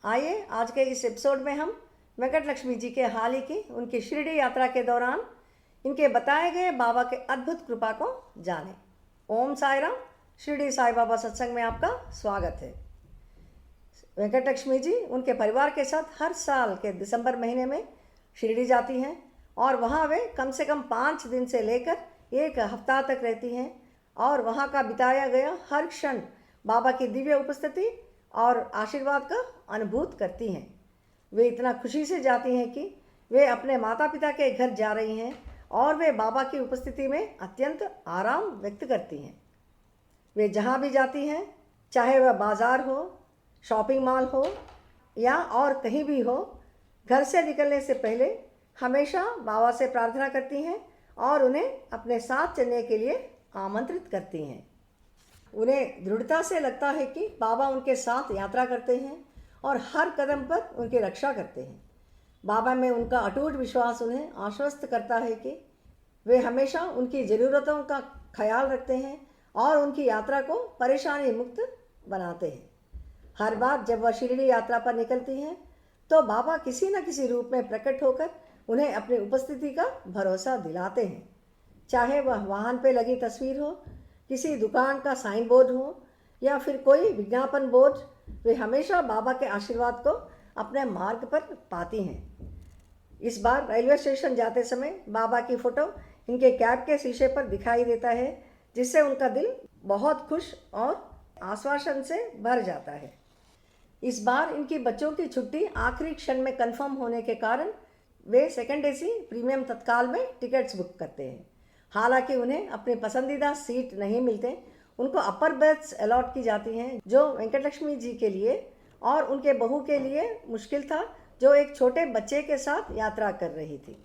आइए आज के इस एपिसोड में हम वेंकट लक्ष्मी जी के हाल ही की उनकी शिरडी यात्रा के दौरान इनके बताए गए बाबा के अद्भुत कृपा को जानें। ओम साई राम। शिरडी साई बाबा सत्संग में आपका स्वागत है। वेंकट लक्ष्मी जी उनके परिवार के साथ हर साल के दिसंबर महीने में शिरडी जाती हैं और वहाँ वे कम से कम 5 दिन से लेकर 1 हफ्ता तक रहती हैं और वहाँ का बिताया गया हर क्षण बाबा की दिव्य उपस्थिति और आशीर्वाद का अनुभूत करती हैं। वे इतना खुशी से जाती हैं कि वे अपने माता पिता के घर जा रही हैं और वे बाबा की उपस्थिति में अत्यंत आराम व्यक्त करती हैं। वे जहाँ भी जाती हैं, चाहे वह बाज़ार हो, शॉपिंग मॉल हो या और कहीं भी हो, घर से निकलने से पहले हमेशा बाबा से प्रार्थना करती हैं और उन्हें अपने साथ चलने के लिए आमंत्रित करती हैं। उन्हें दृढ़ता से लगता है कि बाबा उनके साथ यात्रा करते हैं और हर कदम पर उनकी रक्षा करते हैं। बाबा में उनका अटूट विश्वास उन्हें आश्वस्त करता है कि वे हमेशा उनकी ज़रूरतों का ख्याल रखते हैं और उनकी यात्रा को परेशानी मुक्त बनाते हैं। हर बार जब वह शिरडी यात्रा पर निकलती हैं तो बाबा किसी न किसी रूप में प्रकट होकर उन्हें अपनी उपस्थिति का भरोसा दिलाते हैं। चाहे वह वाहन पर लगी तस्वीर हो, किसी दुकान का साइन बोर्ड हो या फिर कोई विज्ञापन बोर्ड, वे हमेशा बाबा के आशीर्वाद को अपने मार्ग पर पाती हैं। इस बार रेलवे स्टेशन जाते समय बाबा की फ़ोटो इनके कैब के शीशे पर दिखाई देता है, जिससे उनका दिल बहुत खुश और आश्वासन से भर जाता है। इस बार इनकी बच्चों की छुट्टी आखिरी क्षण में कंफर्म होने के कारण वे सेकंड एसी प्रीमियम तत्काल में टिकट्स बुक करते हैं। हालांकि उन्हें अपने पसंदीदा सीट नहीं मिलते, उनको अपर बर्थ्स अलॉट की जाती हैं, जो वेंकट लक्ष्मी जी के लिए और उनके बहू के लिए मुश्किल था, जो एक छोटे बच्चे के साथ यात्रा कर रही थी।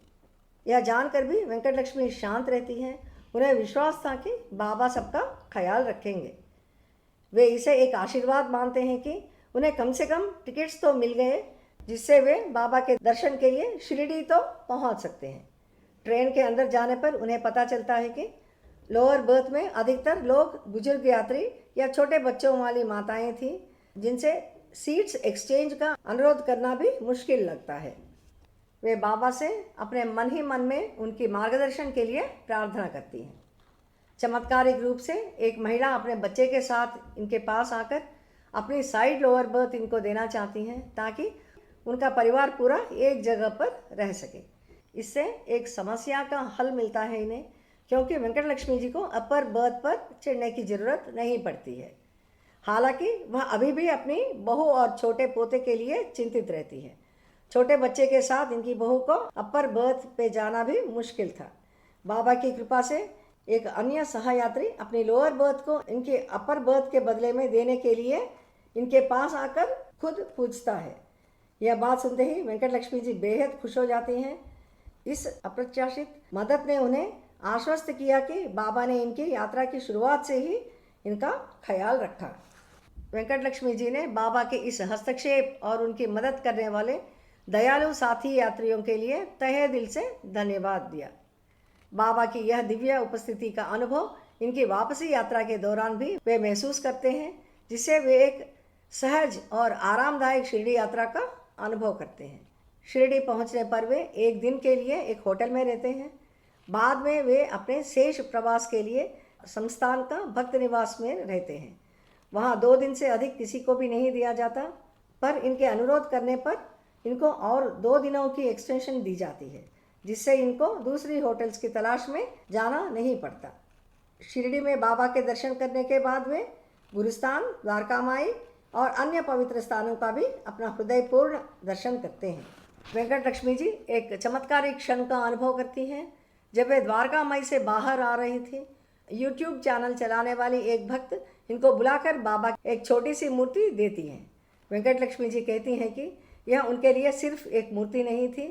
यह जानकर भी वेंकट लक्ष्मी शांत रहती हैं। उन्हें विश्वास था कि बाबा सबका ख्याल रखेंगे। वे इसे एक आशीर्वाद मानते हैं कि उन्हें कम से कम टिकट्स तो मिल गए, जिससे वे बाबा के दर्शन के लिए शिरडी तो पहुंच सकते हैं। ट्रेन के अंदर जाने पर उन्हें पता चलता है कि लोअर बर्थ में अधिकतर लोग बुजुर्ग यात्री या छोटे बच्चों वाली माताएं थीं, जिनसे सीट्स एक्सचेंज का अनुरोध करना भी मुश्किल लगता है। वे बाबा से अपने मन ही मन में उनकी मार्गदर्शन के लिए प्रार्थना करती हैं। चमत्कारिक रूप से एक महिला अपने बच्चे के साथ इनके पास आकर अपनी साइड लोअर बर्थ इनको देना चाहती हैं, ताकि उनका परिवार पूरा एक जगह पर रह सके। इससे एक समस्या का हल मिलता है इन्हें, क्योंकि वेंकट लक्ष्मी जी को अपर बर्थ पर चढ़ने की ज़रूरत नहीं पड़ती है। हालांकि वह अभी भी अपनी बहू और छोटे पोते के लिए चिंतित रहती है। छोटे बच्चे के साथ इनकी बहू को अपर बर्थ पे जाना भी मुश्किल था। बाबा की कृपा से एक अन्य सहयात्री अपनी लोअर बर्थ को इनके अपर बर्थ के बदले में देने के लिए इनके पास आकर खुद पूछता है। यह बात सुनते ही वेंकट लक्ष्मी जी बेहद खुश हो जाती हैं। इस अप्रत्याशित मदद ने उन्हें आश्वस्त किया कि बाबा ने इनकी यात्रा की शुरुआत से ही इनका ख्याल रखा। वेंकट लक्ष्मी जी ने बाबा के इस हस्तक्षेप और उनकी मदद करने वाले दयालु साथी यात्रियों के लिए तहे दिल से धन्यवाद दिया। बाबा की यह दिव्य उपस्थिति का अनुभव इनकी वापसी यात्रा के दौरान भी वे महसूस करते हैं, जिससे वे एक सहज और आरामदायक शिरडी यात्रा का अनुभव करते हैं। शिरडी पहुंचने पर वे एक दिन के लिए एक होटल में रहते हैं। बाद में वे अपने शेष प्रवास के लिए संस्थान का भक्त निवास में रहते हैं। वहाँ 2 दिन से अधिक किसी को भी नहीं दिया जाता, पर इनके अनुरोध करने पर इनको और 2 दिनों की एक्सटेंशन दी जाती है, जिससे इनको दूसरी होटल्स की तलाश में जाना नहीं पड़ता। शिरडी में बाबा के दर्शन करने के बाद वे गुरुस्थान, द्वारका माई और अन्य पवित्र स्थानों का भी अपना हृदयपूर्ण दर्शन करते हैं। वेंकट लक्ष्मी जी एक चमत्कारिक क्षण का अनुभव करती हैं। जब वे द्वारका माई से बाहर आ रही थी, यूट्यूब चैनल चलाने वाली एक भक्त इनको बुलाकर बाबा एक छोटी सी मूर्ति देती हैं। वेंकट लक्ष्मी जी कहती हैं कि यह उनके लिए सिर्फ एक मूर्ति नहीं थी,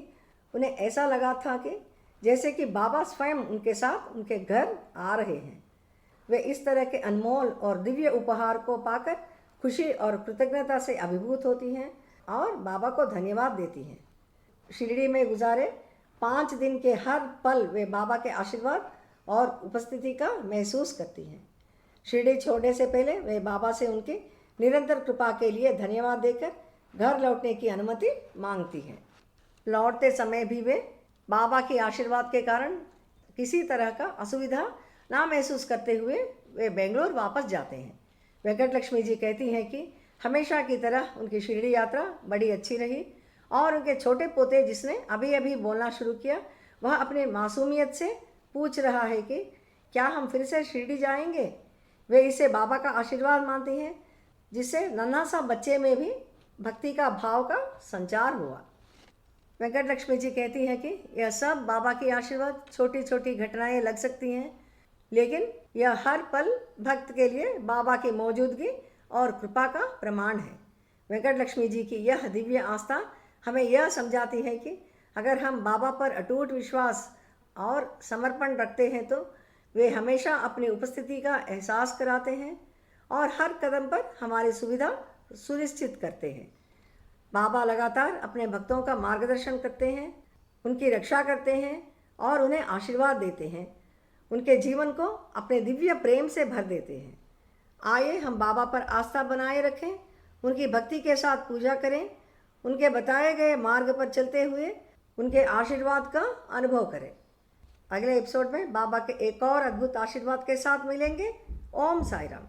उन्हें ऐसा लगा था कि जैसे कि बाबा स्वयं उनके साथ उनके घर आ रहे हैं। वे इस तरह के अनमोल और दिव्य उपहार को पाकर खुशी और कृतज्ञता से अभिभूत होती हैं और बाबा को धन्यवाद देती हैं। शिरडी में गुजारे 5 दिन के हर पल वे बाबा के आशीर्वाद और उपस्थिति का महसूस करती हैं। शिरडी छोड़ने से पहले वे बाबा से उनकी निरंतर कृपा के लिए धन्यवाद देकर घर लौटने की अनुमति मांगती हैं। लौटते समय भी वे बाबा के आशीर्वाद के कारण किसी तरह का असुविधा ना महसूस करते हुए वे बेंगलोर वापस जाते हैं। वेंकट लक्ष्मी जी कहती हैं कि हमेशा की तरह उनकी शिरडी यात्रा बड़ी अच्छी रही और उनके छोटे पोते जिसने अभी अभी बोलना शुरू किया वह अपने मासूमियत से पूछ रहा है कि क्या हम फिर से शिरडी जाएंगे। वे इसे बाबा का आशीर्वाद मानती हैं जिससे नन्हा सा बच्चे में भी भक्ति का भाव का संचार हुआ। वेंकट लक्ष्मी जी कहती हैं कि यह सब बाबा की आशीर्वाद छोटी छोटी घटनाएं लग सकती हैं, लेकिन यह हर पल भक्त के लिए बाबा की मौजूदगी और कृपा का प्रमाण है। वेंकट लक्ष्मी जी की यह दिव्य आस्था हमें यह समझाती है कि अगर हम बाबा पर अटूट विश्वास और समर्पण रखते हैं तो वे हमेशा अपनी उपस्थिति का एहसास कराते हैं और हर कदम पर हमारी सुविधा सुनिश्चित करते हैं। बाबा लगातार अपने भक्तों का मार्गदर्शन करते हैं, उनकी रक्षा करते हैं और उन्हें आशीर्वाद देते हैं, उनके जीवन को अपने दिव्य प्रेम से भर देते हैं। आइए हम बाबा पर आस्था बनाए रखें, उनकी भक्ति के साथ पूजा करें, उनके बताए गए मार्ग पर चलते हुए उनके आशीर्वाद का अनुभव करें। अगले एपिसोड में बाबा के एक और अद्भुत आशीर्वाद के साथ मिलेंगे। ओम साई राम।